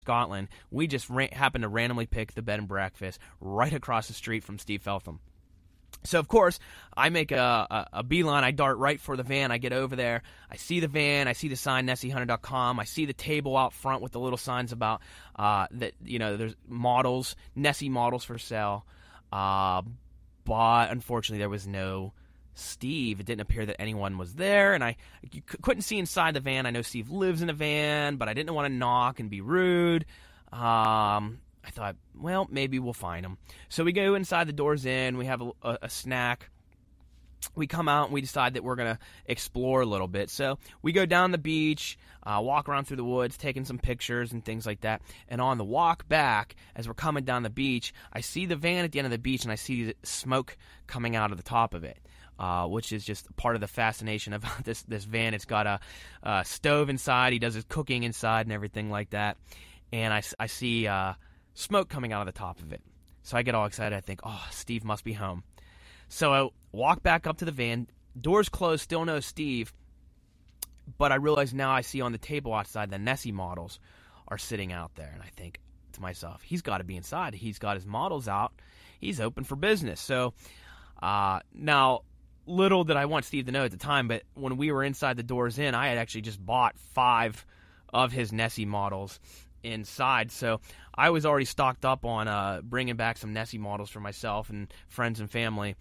Scotland. We just happened to randomly pick the bed and breakfast right across the street from Steve Feltham. So, of course, I make a beeline. I dart right for the van. I get over there. I see the van. I see the sign, NessieHunter.com. I see the table out front with the little signs about that, there's models, Nessie models for sale. But, unfortunately, there was no Steve. It didn't appear that anyone was there, and you couldn't see inside the van. I know Steve lives in a van, but I didn't want to knock and be rude. I thought, well, maybe we'll find him. So we go inside, the door's in, we have a snack. We come out and we decide that we're going to explore a little bit. So we go down the beach, walk around through the woods, taking some pictures and things like that. And on the walk back, as we're coming down the beach, I see the van at the end of the beach, and I see the smoke coming out of the top of it. Which is just part of the fascination about this van. It's got a stove inside. He does his cooking inside and everything like that. And I see smoke coming out of the top of it. So I get all excited. I think, oh, Steve must be home. So I walk back up to the van. Doors closed, still no Steve. But I realize now I see on the table outside the Nessie models are sitting out there. And I think to myself, he's got to be inside. He's got his models out. He's open for business. So now, little did I want Steve to know at the time, but when we were inside the doors in, I had actually just bought 5 of his Nessie models inside. So I was already stocked up on bringing back some Nessie models for myself and friends and family.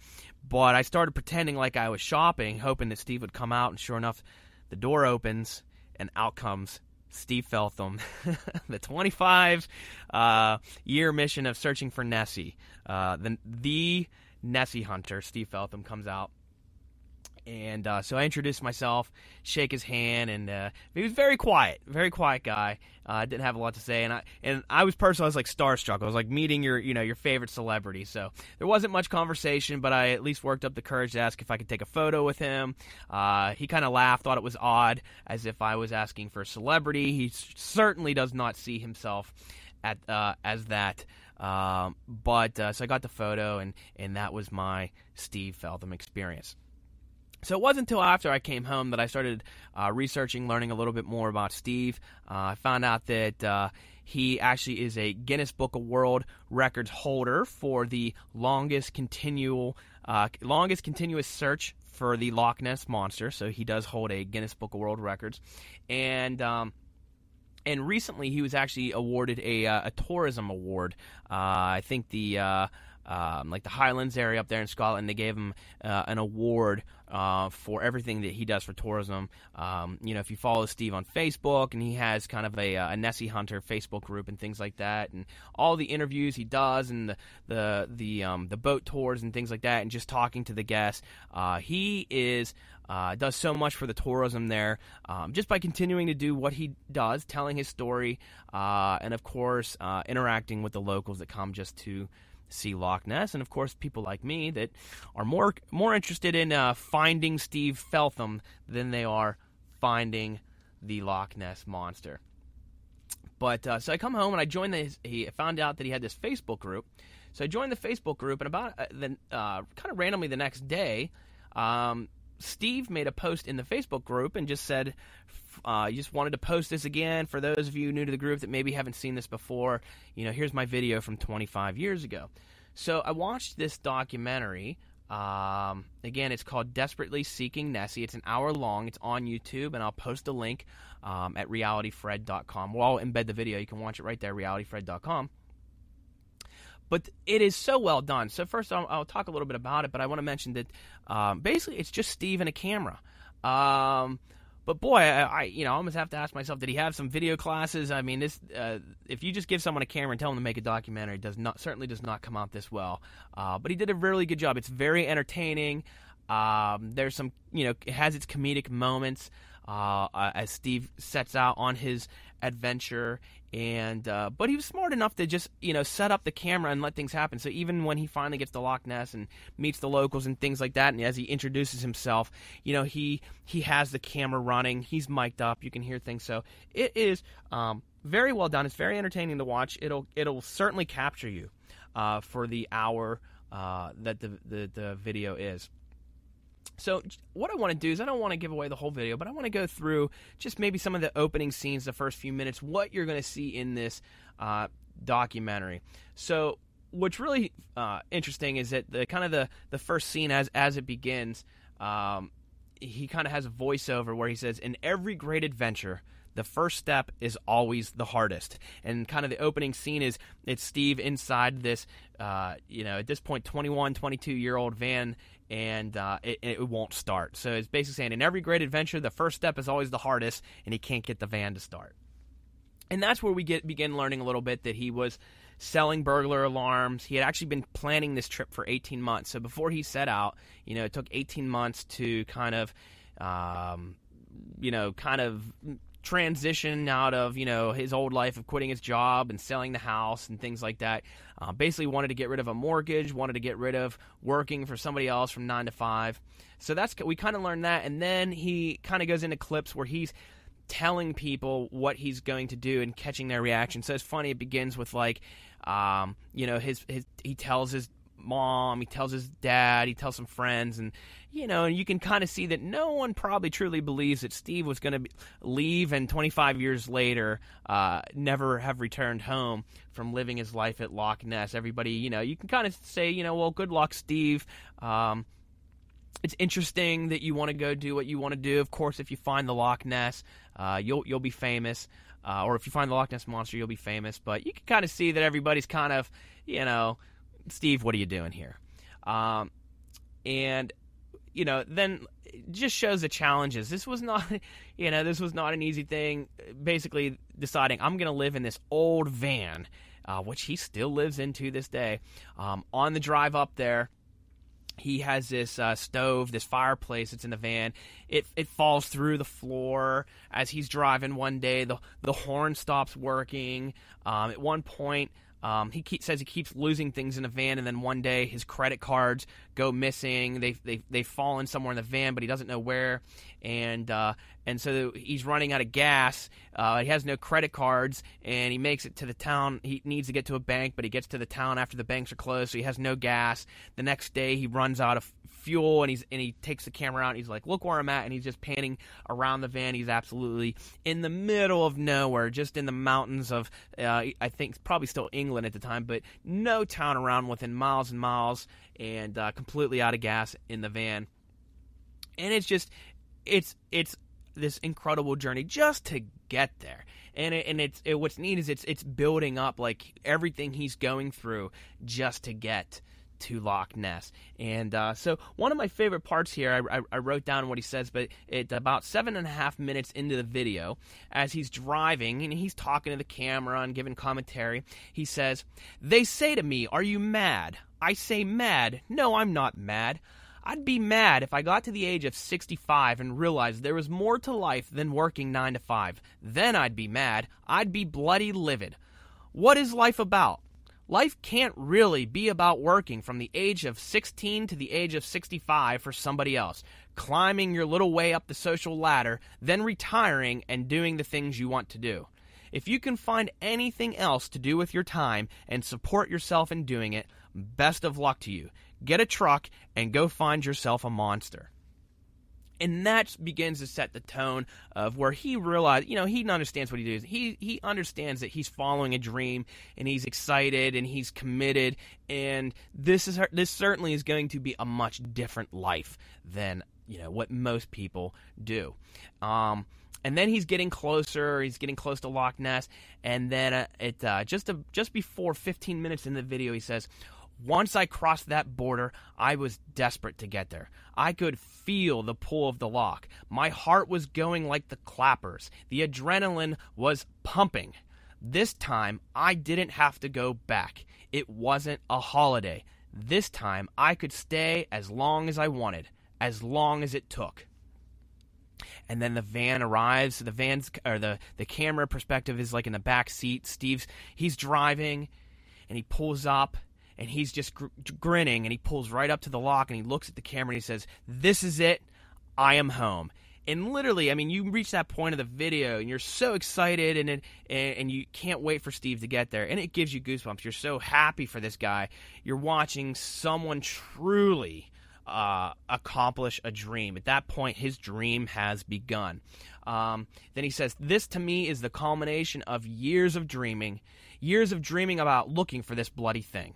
But I started pretending like I was shopping, hoping that Steve would come out. And sure enough, the door opens and out comes Steve Feltham, the 25-year mission of searching for Nessie. The Nessie hunter, Steve Feltham, comes out. And so I introduced myself, shake his hand, and he was very quiet guy. Didn't have a lot to say, and I was personally, I was like starstruck. I was like meeting your favorite celebrity. So there wasn't much conversation, but I at least worked up the courage to ask if I could take a photo with him. He kind of laughed, thought it was odd, as if I was asking for a celebrity. He certainly does not see himself as that. So I got the photo, and that was my Steve Feltham experience. So it wasn't until after I came home that I started researching, learning a little bit more about Steve. I found out that he actually is a Guinness Book of World Records holder for the longest continuous search for the Loch Ness Monster. So he does hold a Guinness Book of World Records, and recently he was actually awarded a tourism award. I think the Highlands area up there in Scotland, they gave him an award for everything that he does for tourism. If you follow Steve on Facebook, and he has kind of a Nessie Hunter Facebook group and things like that, and all the interviews he does, and the boat tours and things like that, and just talking to the guests, he does so much for the tourism there, just by continuing to do what he does, telling his story, and of course interacting with the locals that come just to see Loch Ness, and of course people like me that are more interested in finding Steve Feltham than they are finding the Loch Ness Monster. But so I come home and I joined I found out that he had this Facebook group. So I joined the Facebook group, and about kind of randomly the next day, Steve made a post in the Facebook group and just said, you just wanted to post this again for those of you new to the group that maybe haven't seen this before. Here's my video from 25 years ago. So I watched this documentary. Again, it's called Desperately Seeking Nessie. It's an hour long. It's on YouTube, and I'll post a link at realityfred.com. Well, I'll embed the video. You can watch it right there, realityfred.com. But it is so well done. So first, I'll talk a little bit about it, but I want to mention that basically it's just Steve and a camera. But boy, I almost have to ask myself, did he have some video classes? I mean, this if you just give someone a camera and tell them to make a documentary, certainly does not come out this well. But he did a really good job. It's very entertaining. There's some, it has its comedic moments as Steve sets out on his adventure, but he was smart enough to just set up the camera and let things happen. So even when he finally gets to Loch Ness and meets the locals and things like that, and as he introduces himself, he has the camera running, he's mic'd up, you can hear things. So it is very well done. It's very entertaining to watch. It'll certainly capture you for the hour that the video is. So what I want to do is I don't want to give away the whole video, but I want to go through just maybe some of the opening scenes, the first few minutes, what you're going to see in this documentary. So what's really interesting is that the first scene as it begins, he kind of has a voiceover where he says, "In every great adventure, the first step is always the hardest." And kind of the opening scene is it's Steve inside this, at this point, 21, 22-year-old van, and it won't start. So it's basically saying in every great adventure, the first step is always the hardest, and he can't get the van to start. And that's where we begin learning a little bit that he was selling burglar alarms. He had actually been planning this trip for 18 months. So before he set out, it took 18 months to kind of transition out of, his old life of quitting his job and selling the house and things like that. Basically wanted to get rid of a mortgage, wanted to get rid of working for somebody else from 9 to 5. So we kind of learned that. And then he kind of goes into clips where he's telling people what he's going to do and catching their reaction. So it's funny. It begins with he tells his mom, he tells his dad, he tells some friends, and you can kind of see that no one probably truly believes that Steve was going to leave and 25 years later never have returned home from living his life at Loch Ness. Everybody, you can kind of say, well, good luck, Steve. It's interesting that you want to go do what you want to do. Of course, if you find the Loch Ness, you'll be famous. Or if you find the Loch Ness Monster, you'll be famous. But you can kind of see that everybody's kind of, Steve, what are you doing here? And then it just shows the challenges. This was not, an easy thing. Basically deciding I'm going to live in this old van, which he still lives in to this day. On the drive up there, he has this stove, this fireplace that's in the van. It falls through the floor as he's driving one day. The horn stops working. At one point, he says he keeps losing things in the van, and then one day his credit cards go missing. They've fallen somewhere in the van, but he doesn't know where. And so he's running out of gas. He has no credit cards, and he makes it to the town. He needs to get to a bank, but he gets to the town after the banks are closed, so he has no gas. The next day he runs out of fuel, and he takes the camera out, and he's like, look where I'm at, and he's just panning around the van. He's absolutely in the middle of nowhere, just in the mountains of, I think probably still England at the time, but no town around within miles and miles, and completely out of gas in the van. And it's this incredible journey just to get there. And what's neat is it's building up like everything he's going through just to get to Loch Ness. And so one of my favorite parts here, I wrote down what he says, but it's about 7.5 minutes into the video, as he's driving and he's talking to the camera and giving commentary, he says, "They say to me, 'Are you mad?' I say, 'Mad? No, I'm not mad. I'd be mad if I got to the age of 65 and realized there was more to life than working 9 to 5. Then I'd be mad. I'd be bloody livid. What is life about? Life can't really be about working from the age of 16 to the age of 65 for somebody else, climbing your little way up the social ladder, then retiring and doing the things you want to do. If you can find anything else to do with your time and support yourself in doing it, best of luck to you. Get a truck and go find yourself a monster." And that begins to set the tone of where he realized, he understands what he does. He understands that he's following a dream, and he's excited, and he's committed, and this certainly is going to be a much different life than, what most people do. And then he's getting closer. He's getting close to Loch Ness, and then just before 15 minutes in the video, he says, "Once I crossed that border, I was desperate to get there. I could feel the pull of the loch. My heart was going like the clappers. The adrenaline was pumping. This time, I didn't have to go back. It wasn't a holiday. This time, I could stay as long as I wanted, as long as it took." And then the van arrives. The camera perspective is like in the back seat. He's driving, and he pulls up. And he's just grinning, and he pulls right up to the lock, and he looks at the camera, and he says, "This is it. I am home." And literally, you reach that point of the video, and you're so excited, and you can't wait for Steve to get there. And it gives you goosebumps. You're so happy for this guy. You're watching someone truly accomplish a dream. At that point, his dream has begun. Then he says, "This to me is the culmination of years of dreaming about looking for this bloody thing.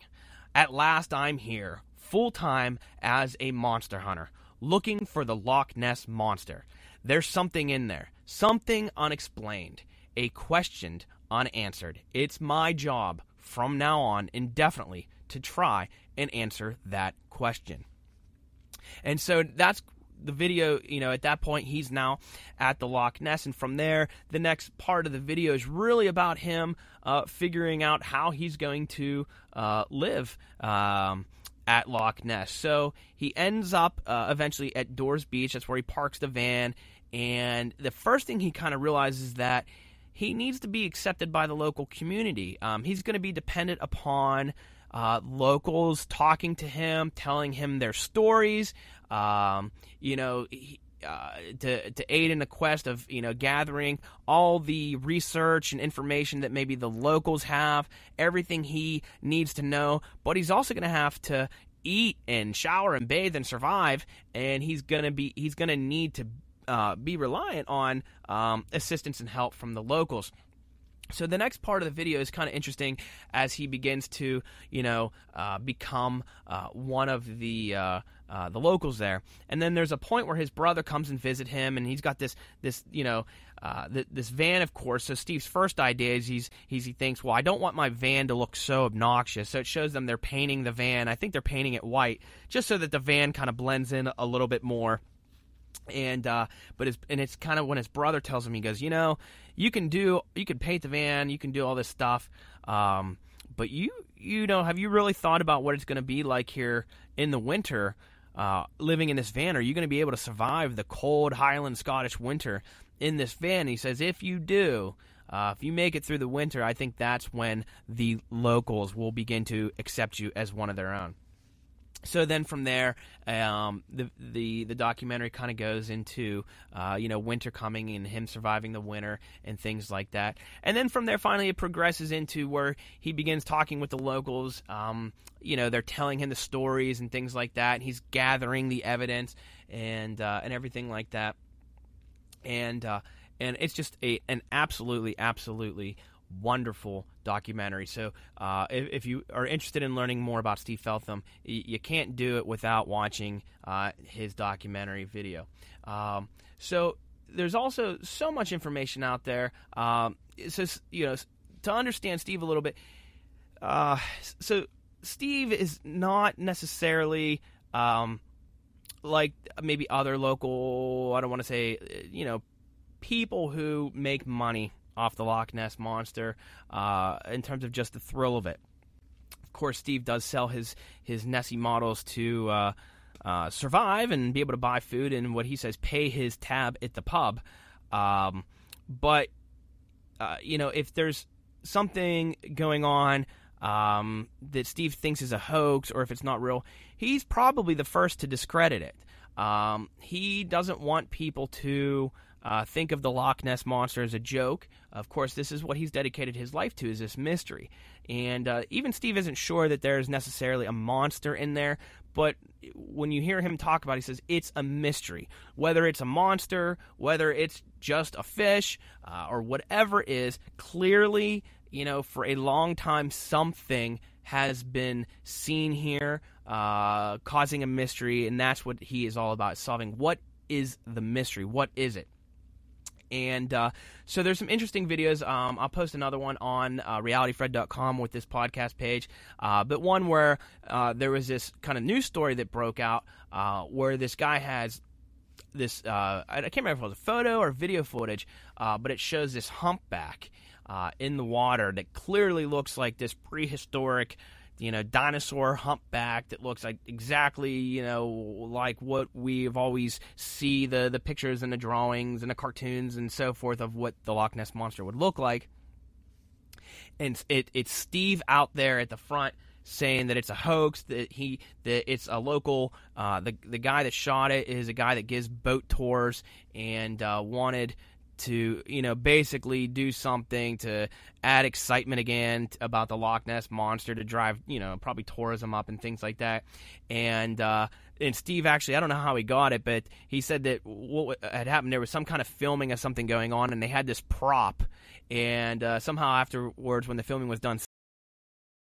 At last I'm here, full-time as a monster hunter, looking for the Loch Ness Monster. There's something in there, something unexplained, a question unanswered. It's my job from now on indefinitely to try and answer that question." And so that's the video. At that point, he's now at the Loch Ness, and from there, the next part of the video is really about him figuring out how he's going to live at Loch Ness. So he ends up eventually at Dores Beach. That's where he parks the van, and the first thing he kind of realizes is that he needs to be accepted by the local community. He's going to be dependent upon locals talking to him, telling him their stories, to aid in the quest of, gathering all the research and information that maybe the locals have, everything he needs to know. But he's also going to have to eat and shower and bathe and survive, and he's going to need to be reliant on assistance and help from the locals. So the next part of the video is kind of interesting as he begins to, become one of the locals there. And then there's a point where his brother comes and visit him, and he's got this van, of course. So Steve's first idea is he thinks, well, I don't want my van to look so obnoxious. So it shows them they're painting the van. I think they're painting it white just so that the van kind of blends in a little bit more. And it's kind of when his brother tells him, he goes, you can paint the van, you can do all this stuff, but have you really thought about what it's going to be like here in the winter, living in this van? Are you going to be able to survive the cold Highland Scottish winter in this van? And he says, if you do, if you make it through the winter, I think that's when the locals will begin to accept you as one of their own. So then from there, the documentary kind of goes into, winter coming and him surviving the winter and things like that. And then from there, finally, it progresses into where he begins talking with the locals. They're telling him the stories and things like that. And he's gathering the evidence and everything like that. And it's just an absolutely wonderful documentary. So if you are interested in learning more about Steve Feltham, you can't do it without watching his documentary video. So there's also so much information out there. So to understand Steve a little bit, so Steve is not necessarily like maybe other local, I don't want to say, people who make money off the Loch Ness Monster in terms of just the thrill of it. Of course, Steve does sell his Nessie models to survive and be able to buy food and what he says pay his tab at the pub. But if there's something going on that Steve thinks is a hoax or if it's not real, he's probably the first to discredit it. He doesn't want people to think of the Loch Ness Monster as a joke. Of course, this is what he's dedicated his life to, is this mystery. And even Steve isn't sure that there's necessarily a monster in there, but when you hear him talk about it, he says it's a mystery. Whether it's a monster, whether it's just a fish, or whatever it is, clearly, for a long time, something has been seen here, causing a mystery, and that's what he is all about, solving what is the mystery, what is it? And so there's some interesting videos. I'll post another one on realityfred.com with this podcast page. But one where there was this kind of news story that broke out where this guy has this, I can't remember if it was a photo or video footage, but it shows this humpback in the water that clearly looks like this prehistoric dinosaur humpback that looks like exactly, like what we've always see the pictures and the drawings and the cartoons and so forth of what the Loch Ness Monster would look like. And it's Steve out there at the front saying that it's a hoax, that it's a local, the guy that shot it is a guy that gives boat tours and wanted to, basically do something to add excitement again about the Loch Ness Monster, to drive, probably tourism up and things like that. And Steve, actually, I don't know how he got it, but he said that what had happened, there was some kind of filming of something going on, and they had this prop. And somehow afterwards, when the filming was done,